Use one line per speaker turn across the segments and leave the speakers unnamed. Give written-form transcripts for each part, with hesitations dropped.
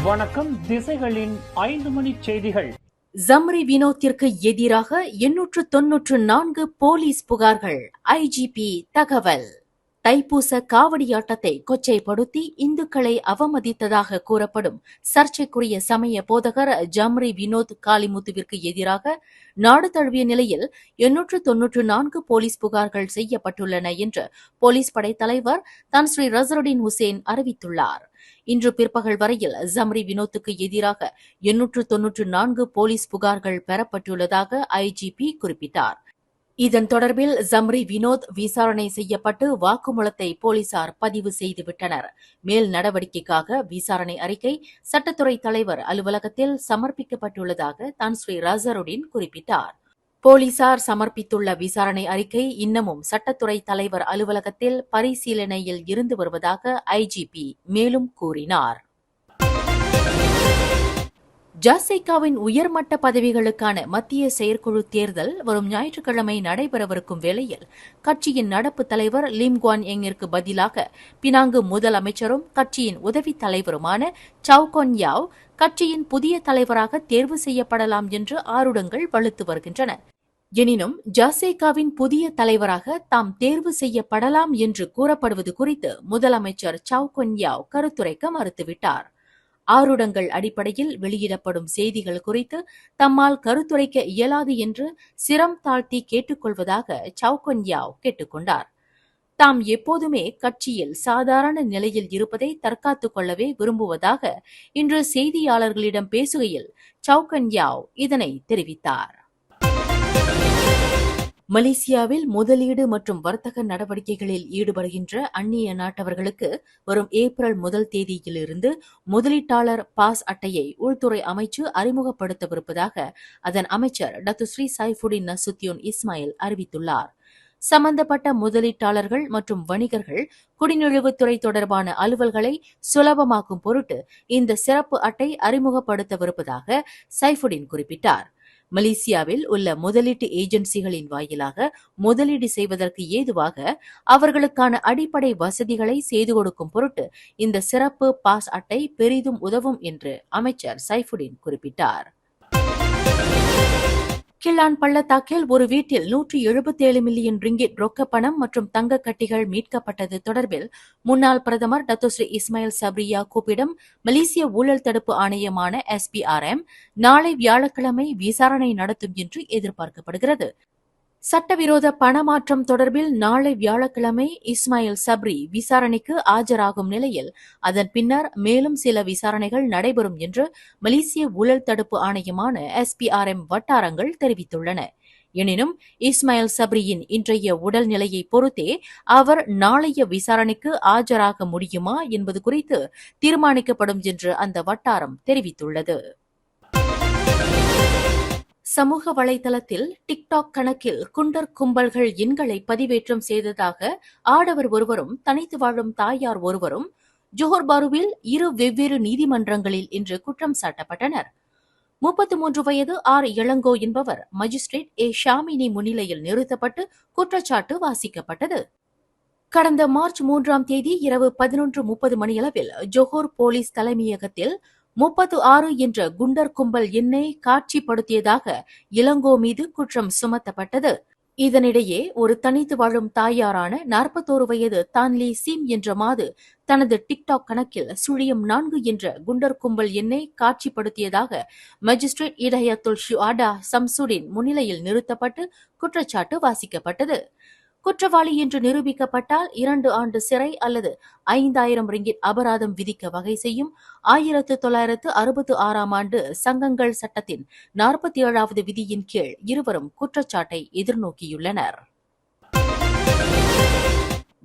வணக்கம். திசைகளின் 5 மணி செய்திகள்.
ஜம்ரி வினோத்திற்கு எதிராக 894 போலீஸ் புகார்கள். ஐஜிபி தகவல். தைப்பூச காவடியாட்டத்தை கொச்சைப்படுத்தி இந்துக்களை அவமதித்ததாக கூறப்படும் சர்ச்சைக்குரிய சமய போதகர் ஜம்ரி வினோத் காளிமுத்துவிற்கு எதிராக நாடு தழுவிய நிலையில் 894 போலீஸ் புகார்கள் செய்யப்பட்டுள்ளன என்று போலீஸ் படை தலைவர் தன்ஸ்ரீ ரசருடின் ஹுசேன் அறிவித்துள்ளார். இன்று பிற்பகல் வரையில் ஜம்ரி வினோத்துக்கு எதிராக 894 போலீஸ் புகார்கள் பெறப்பட்டுள்ளதாக ஐஜிபி குறிப்பிட்டார். இதன் தொடர்பில் ஜம்ரி வினோத் விசாரணை செய்யப்பட்டு வாக்குமூலத்தை போலீசார் பதிவு செய்துவிட்டனர். மேல் நடவடிக்கைக்காக விசாரணை அறிக்கை சட்டத்துறை தலைவர் அலுவலகத்தில் சமர்ப்பிக்கப்பட்டுள்ளதாக தன்ஸ்ரீ ரசருடின் குறிப்பிட்டார். போலீசார் சமர்ப்பித்துள்ள விசாரணை அறிக்கை இன்னமும் சட்டத்துறை தலைவர் அலுவலகத்தில் பரிசீலனையில் இருந்து வருவதாக ஐஜிபி மேலும் கூறினார். ஜாசைகாவின் உயர்மட்ட பதவிகளுக்கான மத்திய செயற்குழு தேர்தல் வரும் ஞாயிற்றுக்கிழமை நடைபெறவிருக்கும் வேளையில் கட்சியின் நடப்பு தலைவர் லிம் குவான் எங்கிற்கு பதிலாக பினாங்கு முதலமைச்சரும் கட்சியின் உதவித் தலைவருமான சவ் கொன் யாவ் கட்சியின் புதிய தலைவராக தேர்வு செய்யப்படலாம் என்று ஆருடங்கள் வலுத்து வருகின்றன. எனினும் ஜாசேகாவின் புதிய தலைவராக தாம் தேர்வு செய்யப்படலாம் என்று கூறப்படுவது குறித்து முதலமைச்சர் சவ் கொன் யாவ் கருத்துரைக்க மறுத்துவிட்டார். ஆருடங்கள் அடிப்படையில் வெளியிடப்படும் செய்திகள் குறித்து தம்மால் கருத்துரைக்க இயலாது என்று சிரம் தாழ்த்தி கேட்டுக்கொள்வதாக சவ் கொன் யாவ் கேட்டுக்கொண்டார். தாம் எப்போதுமே கட்சியில் சாதாரண நிலையில் இருப்பதை தற்காத்துக் கொள்ளவே விரும்புவதாக இன்று செய்தியாளர்களிடம் பேசுகையில் சவ் கொன் யாவ் இதனை தெரிவித்தார். மலேசியாவில் முதலீடு மற்றும் வர்த்தக நடவடிக்கைகளில் ஈடுபடுகின்ற அந்நிய நாட்டவர்களுக்கு வரும் ஏப்ரல் 1 தேதியிலிருந்து முதலீட்டாளர் பாஸ் அட்டையை உள்துறை அமைச்சு அறிமுகப்படுத்தவிருப்பதாக அதன் அமைச்சர் டத்துஸ்ரீ சைஃபுடின் நசுத்தியோன் இஸ்மாயில் அறிவித்துள்ளார். சம்பந்தப்பட்ட முதலீட்டாளர்கள் மற்றும் வணிகர்கள் குடிநுழைவுத்துறை தொடர்பான அலுவல்களை சுலபமாக்கும் பொருட்டு இந்த சிறப்பு அட்டை அறிமுகப்படுத்தவிருப்பதாக சைஃபுடின் குறிப்பிட்டார். மலேசியாவில் உள்ள முதலீட்டு ஏஜென்சிகளின் வாயிலாக முதலீடு செய்வதற்கு ஏதுவாக அவர்களுக்கான அடிப்படை வசதிகளை செய்து கொடுக்கும் பொருட்டு இந்த சிறப்பு பாஸ் அட்டை பெரிதும் உதவும் என்று அமைச்சர் சைஃபுடின் குறிப்பிட்டார். கிள்ளான் பள்ளத்தாக்கில் ஒரு வீட்டில் 177 மில்லியன் ரிங்கிட் ரொக்க பணம் மற்றும் தங்க கட்டிகள் மீட்கப்பட்டது தொடர்பில் முன்னாள் பிரதமர் டத்துஸ்ரீ இஸ்மாயில் சப்ரி யாக்கூப்பிடம் மலேசிய ஊழல் தடுப்பு ஆணையமான SPRM நாளை வியாழக்கிழமை விசாரணை நடத்தும் என்று எதிர்பார்க்கப்படுகிறது. சட்டவிரோத பணமாற்றம் தொடர்பில் நாளை வியாழக்கிழமை இஸ்மாயில் சப்ரி விசாரணைக்கு ஆஜராகும் நிலையில் அதன் பின்னர் மேலும் சில விசாரணைகள் நடைபெறும் என்று மலேசிய ஊழல் தடுப்பு ஆணையமான SPRM வட்டாரங்கள் தெரிவித்துள்ளன. எனினும் இஸ்மாயில் சப்ரியின் இன்றைய உடல்நிலையை பொறுத்தே அவர் நாளைய விசாரணைக்கு ஆஜராக முடியுமா என்பது குறித்து தீர்மானிக்கப்படும் என்று அந்த வட்டாரம் தெரிவித்துள்ளது. சமூக வலைதளத்தில் டிக்டாக் கணக்கில் குண்டர் கும்பல்கள் எண்களை பதிவேற்றம் செய்ததாக ஆடவர் ஒருவரும் தனித்து வாழும் தாயார் ஒருவரும் ஜோஹர் பாருவில் 2 வெவ்வேறு நீதிமன்றங்களில் இன்று குற்றம் சாட்டப்பட்டனர். 33 வயது ஆர் இளங்கோ என்பவர் மஜிஸ்ட்ரேட் ஷாமினி முன்னிலையில் நிறுத்தப்பட்டு குற்றச்சாட்டு வாசிக்கப்பட்டது. கடந்த மார்ச் 3 தேதி இரவு 11:30 மணியளவில் ஜோஹர் போலீஸ் தலைமையகத்தில் 36 என்ற குண்டர் கும்பல் எண்ணை காட்சிப்படுத்தியதாக இளங்கோ மீது குற்றம் சுமத்தப்பட்டது. இதனிடையே ஒரு தனித்து வாழும் தாயாரான 41 வயது தான்லி சீம் என்ற மாது தனது டிக்டாக் கணக்கில் 4 என்ற குண்டர் கும்பல் எண்ணை காட்சிப்படுத்தியதாக மஜிஸ்ட்ரேட் இடயத்துல் ஷுஆடா சம்சுடின் முன்னிலையில் நிறுத்தப்பட்டு குற்றச்சாட்டு வாசிக்கப்பட்டது. குற்றவாளி என்று நிரூபிக்கப்பட்டால் 2 ஆண்டு சிறை அல்லது 5000 ரிங்கிட் அபராதம் விதிக்க வகை செய்யும் 1966 ஆண்டு சங்கங்கள் சட்டத்தின் 47வது விதியின் கீழ் இருவரும் குற்றச்சாட்டை எதிர்நோக்கியுள்ளனர்.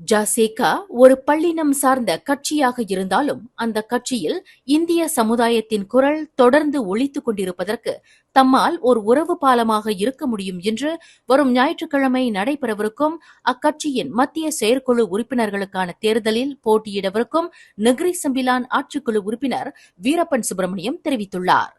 ஜாசேகா ஒரு பள்ளினம் சார்ந்த கட்சியாக இருந்தாலும் அந்த கட்சியில் இந்திய சமுதாயத்தின் குரல் தொடர்ந்து ஒலித்துக் கொண்டிருப்பதற்கு தம்மால் ஒரு உறவு பாலமாக இருக்க முடியும் என்று வரும் ஞாயிற்றுக்கிழமை நடைபெறவிருக்கும் அக்கட்சியின் மத்திய செயற்குழு உறுப்பினர்களுக்கான தேர்தலில் போட்டியிடவிருக்கும் நெகிரி சம்பிலான் ஆட்சிக்குழு உறுப்பினர் வீரப்பன் சுப்பிரமணியம் தெரிவித்துள்ளார்.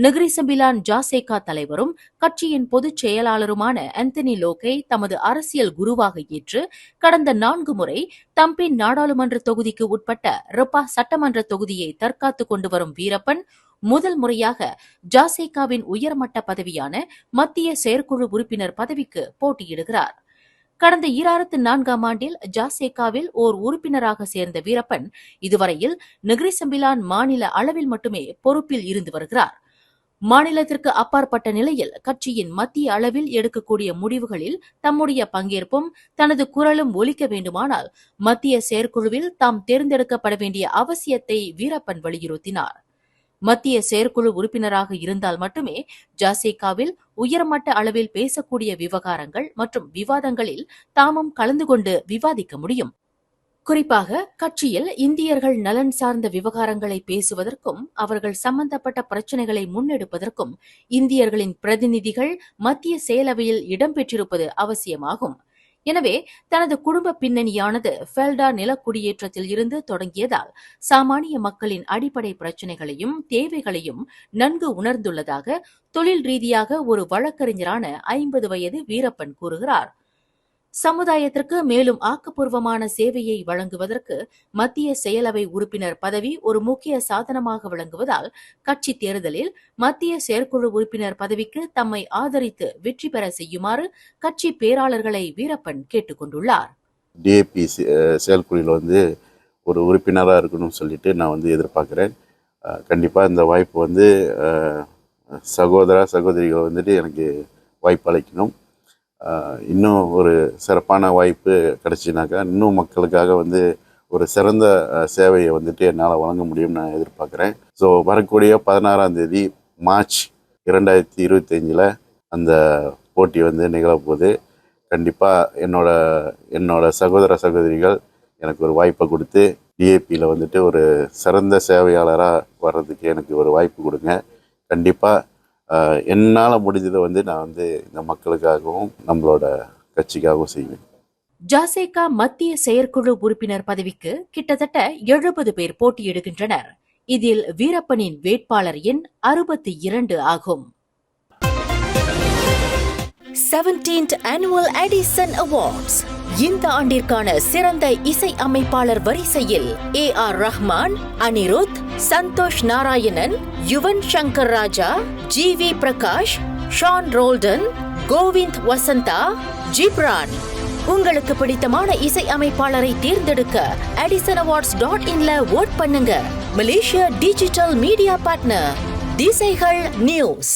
நெகிரி செம்பிலான் ஜாசேகா தலைவரும் கட்சியின் பொதுச் செயலாளருமான ஆந்தனி லோகே தமது அரசியல் குருவாக ஏற்று கடந்த 4 முறை தம்பின் நாடாளுமன்ற தொகுதிக்கு உட்பட்ட ரிப்பா சட்டமன்ற தொகுதியை தற்காத்துக் கொண்டு வரும் வீரப்பன் முதல் முறையாக ஜாசேகாவின் உயர்மட்ட பதவியான மத்திய செயற்குழு உறுப்பினர் பதவிக்கு போட்டியிடுகிறார். கடந்த 2004ஆம் ஆண்டில் ஜாசேகாவில் ஓர் உறுப்பினராக சேர்ந்த வீரப்பன் இதுவரையில் நெகிரி செம்பிலான் மாநில அளவில் மட்டுமே பொறுப்பில் இருந்து வருகிறார். மாநிலத்திற்கு அப்பாற்பட்ட நிலையில் கட்சியின் மத்திய அளவில் எடுக்கக்கூடிய முடிவுகளில் தம்முடைய பங்கேற்பும் தனது குரலும் ஒலிக்க வேண்டுமானால் மத்திய செயற்குழுவில் தாம் தேர்ந்தெடுக்கப்பட வேண்டிய அவசியத்தை வீரப்பன் வலியுறுத்தினார். மத்திய செயற்குழு உறுப்பினராக இருந்தால் மட்டுமே ஜாசேகாவில் உயர்மட்ட அளவில் பேசக்கூடிய விவகாரங்கள் மற்றும் விவாதங்களில் தாமும் கலந்து கொண்டு விவாதிக்க முடியும். குறிப்பாக கட்சியில் இந்தியர்கள் நலன் சார்ந்த விவகாரங்களை பேசுவதற்கும் அவர்கள் சம்பந்தப்பட்ட பிரச்சினைகளை முன்னெடுப்பதற்கும் இந்தியர்களின் பிரதிநிதிகள் மத்திய செயலவையில் இடம்பெற்றிருப்பது அவசியமாகும். எனவே தனது குடும்ப பின்னணியானது ஃபெல்டா நிலக்குடியேற்றத்தில் இருந்து தொடங்கியதால் சாமானிய மக்களின் அடிப்படை பிரச்சினைகளையும் தேவைகளையும் நன்கு உணர்ந்துள்ளதாக தொழில் ரீதியாக ஒரு வழக்கறிஞரான 50 வயது வீரப்பன் கூறுகிறார். சமுதாயத்திற்கு மேலும் ஆக்கப்பூர்வமான சேவையை வழங்குவதற்கு மத்திய செயலவை உறுப்பினர் பதவி ஒரு முக்கிய சாதனமாக விளங்குவதால் கட்சி தேர்தலில் மத்திய செயற்குழு உறுப்பினர் பதவிக்கு தம்மை ஆதரித்து வெற்றி பெற செய்யுமாறு கட்சி பேராளர்களை வீரப்பன் கேட்டுக் கொண்டுள்ளார்.
டிஏபி செயற்குழுவில் ஒரு உறுப்பினராக இருக்கணும்னு சொல்லிட்டு நான் எதிர்பார்க்குறேன். கண்டிப்பாக இந்த வாய்ப்பு சகோதர சகோதரிகள் எனக்கு வாய்ப்பு அளிக்கணும். இன்னும் ஒரு சிறப்பான வாய்ப்பு கிடைச்சினாக்கா இன்னும் மக்களுக்காக ஒரு சிறந்த சேவையை என்னால் வழங்க முடியும்னு நான் எதிர்பார்க்குறேன். ஸோ வரக்கூடிய 16ஆம் தேதி மார்ச் 2025 அந்த போட்டி நிகழப்போகுது. கண்டிப்பாக என்னோட சகோதர சகோதரிகள் எனக்கு ஒரு வாய்ப்பை கொடுத்து டிஏபியில் ஒரு சிறந்த சேவையாளராக வர்றதுக்கு எனக்கு ஒரு வாய்ப்பு கொடுங்க. கண்டிப்பாக என்னால் முடிஞ்சதை நான் இந்த மக்களுக்காகவும் நம்மளோட கட்சிக்காகவும் செய்வேன்.
ஜாசேகா மத்திய செயற்குழு உறுப்பினர் பதவிக்கு கிட்டத்தட்ட 70 பேர் போட்டியிடுகின்றனர். இதில் வீரப்பனின் வேட்பாளர் எண் 62 ஆகும். 17th Annual Edison Awards இந்த ஆண்டிற்கான சிறந்த இசை அமைப்பாளர் வரிசையில் A.R. Rahman, Anirudh, Santhosh Narayanan, Yuvan Shankar Raja, G.V. Prakash, Shawn Roldan, Kovind Vasantha, Ghibran. உங்களுக்கு பிடித்தமான இசை அமைப்பாளரை தேர்ந்தெடுக்க edisonAwards.in ஓட் பண்ணுங்க. மலேசியா டிஜிட்டல் மீடியா பார்ட்னர் திசைகள் நியூஸ்.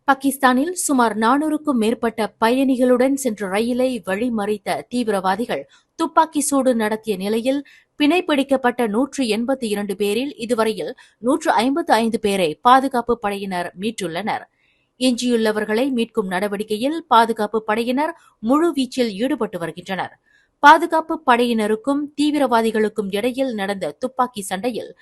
பாகிஸ்தானில் சுமார் 400க்கும் மேற்பட்ட பயணிகளுடன் சென்ற ரயிலை வழிமறித்த தீவிரவாதிகள் துப்பாக்கி சூடு நடத்திய நிலையில் பிணைப்பிடிக்கப்பட்ட 182 பேரில் இதுவரையில் 155 பேரை பாதுகாப்பு படையினர் மீட்டுள்ளனர். எஞ்சியுள்ளவர்களை மீட்கும் நடவடிக்கையில் பாதுகாப்பு படையினர் முழுவீச்சில் ஈடுபட்டு வருகின்றனர். பாதுகாப்பு படையினருக்கும் தீவிரவாதிகளுக்கும் இடையில் நடந்த துப்பாக்கி சண்டையில்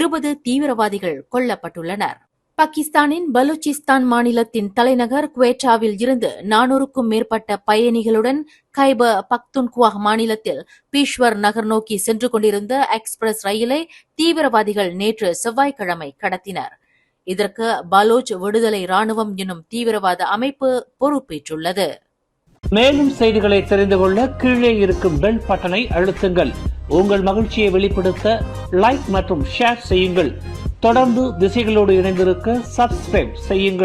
20 தீவிரவாதிகள் கொல்லப்பட்டுள்ளனர். பாகிஸ்தானின் பலூச்சிஸ்தான் மாநிலத்தின் தலைநகர் குவேட்டாவில் இருந்து 400க்கும் மேற்பட்ட பயணிகளுடன் கைபர் பக்துன்குவா மாநிலத்தில் பீஷ்வர் நகர் நோக்கி சென்று கொண்டிருந்த எக்ஸ்பிரஸ் ரயிலை தீவிரவாதிகள் நேற்று செவ்வாய்க்கிழமை கடத்தினர். இதற்கு பலோச் விடுதலை ராணுவம் எனும் தீவிரவாத அமைப்பு பொறுப்பேற்றுள்ளது.
மேலும் செய்திகளை தெரிந்து கொள்ள கீழே இருக்கும் பெல் பட்டனை அழுத்துங்கள். உங்கள் மகிழ்ச்சியை வெளிப்படுத்த லைக் மற்றும் ஷேர் செய்யுங்கள். தொடர்ந்து திசைகளோடு இணைந்திருக்க சப்ஸ்கிரைப் செய்யுங்கள்.